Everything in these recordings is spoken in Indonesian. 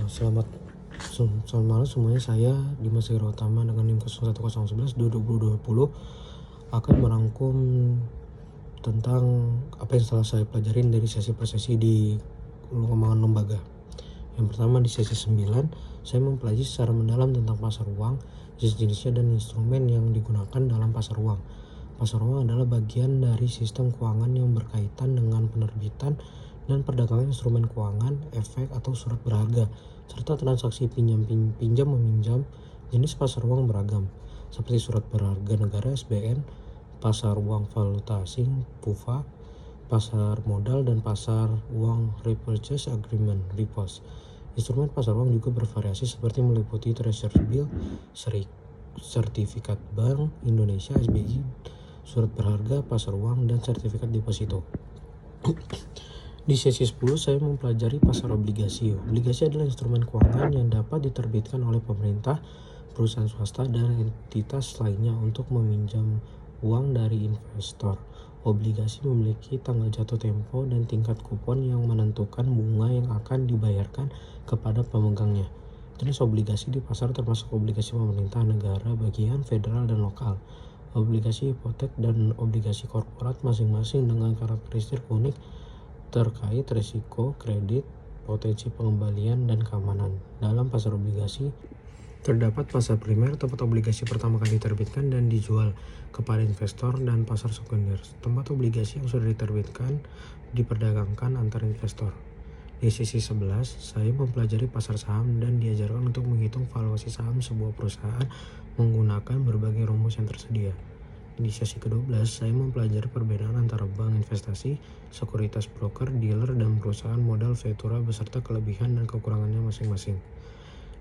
Selamat malam semuanya. Saya Dimas Utama dengan NIM 010111 2020 akan merangkum tentang apa yang telah saya pelajarin dari sesi per sesi di pengembangan lembaga. Yang pertama, di sesi 9 saya mempelajari secara mendalam tentang pasar uang, jenis-jenisnya dan instrumen yang digunakan dalam pasar uang. Pasar uang adalah bagian dari sistem keuangan yang berkaitan dengan penerbitan dan perdagangan instrumen keuangan, efek atau surat berharga, serta transaksi pinjam-meminjam. Jenis pasar uang beragam, seperti surat berharga negara (SBN), pasar uang valuta asing (PUVA), pasar modal, dan pasar uang repurchase agreement (REPOS). Instrumen pasar uang juga bervariasi seperti meliputi treasury bill, sertifikat Bank Indonesia (SBI), surat berharga, pasar uang, dan sertifikat deposito. Di sesi 10 saya mempelajari pasar obligasi. Obligasi adalah instrumen keuangan yang dapat diterbitkan oleh pemerintah, perusahaan swasta, dan entitas lainnya untuk meminjam uang dari investor. Obligasi memiliki tanggal jatuh tempo dan tingkat kupon yang menentukan bunga yang akan dibayarkan kepada pemegangnya. Jenis obligasi di pasar termasuk obligasi pemerintah, negara bagian, federal, dan lokal, obligasi hipotek, dan obligasi korporat, masing-masing dengan karakteristik unik terkait risiko kredit, potensi pengembalian, dan keamanan. Dalam pasar obligasi terdapat pasar primer, tempat obligasi pertama kali diterbitkan dan dijual kepada investor, dan pasar sekunder, tempat obligasi yang sudah diterbitkan diperdagangkan antar investor. Di sesi 11, saya mempelajari pasar saham dan diajarkan untuk menghitung valuasi saham sebuah perusahaan menggunakan berbagai rumus yang tersedia. Di sesi ke-12, saya mempelajari perbedaan antara bank investasi, sekuritas broker, dealer, dan perusahaan modal Ventura beserta kelebihan dan kekurangannya masing-masing.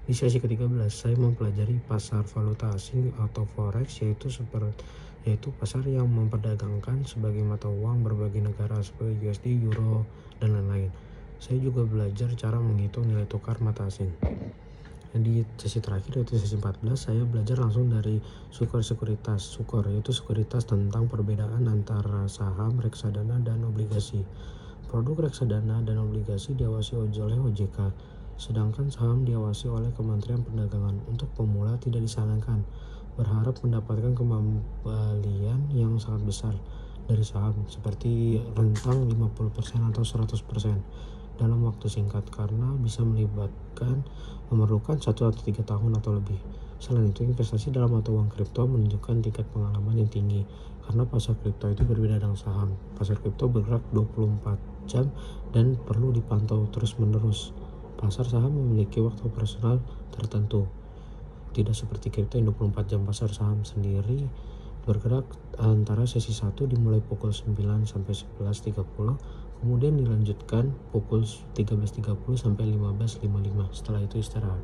Di sesi ke-13, saya mempelajari pasar valuta asing atau forex, yaitu pasar yang memperdagangkan sebagai mata uang berbagai negara seperti USD, Euro, dan lain-lain. Saya juga belajar cara menghitung nilai tukar mata asing. Di sesi terakhir, yaitu sesi 14, saya belajar langsung dari sekuritas, yaitu sekuritas tentang perbedaan antara saham, reksadana, dan obligasi. Produk reksadana dan obligasi diawasi oleh OJK, sedangkan saham diawasi oleh Kementerian Perdagangan. Untuk pemula tidak disarankan berharap mendapatkan kembalian yang sangat besar dari saham, seperti rentang 50% atau 100% dalam waktu singkat, karena bisa memerlukan 1 atau 3 tahun atau lebih. Selain itu, investasi dalam mata uang kripto menunjukkan tingkat pengalaman yang tinggi, karena pasar kripto itu berbeda dengan saham. Pasar kripto bergerak 24 jam dan perlu dipantau terus-menerus. Pasar saham memiliki waktu operasional tertentu, tidak seperti kripto yang 24 jam. Pasar saham sendiri bergerak antara sesi 1 dimulai pukul 9 sampai 11.30, kemudian dilanjutkan pukul 13.30 sampai 15.55. Setelah itu istirahat.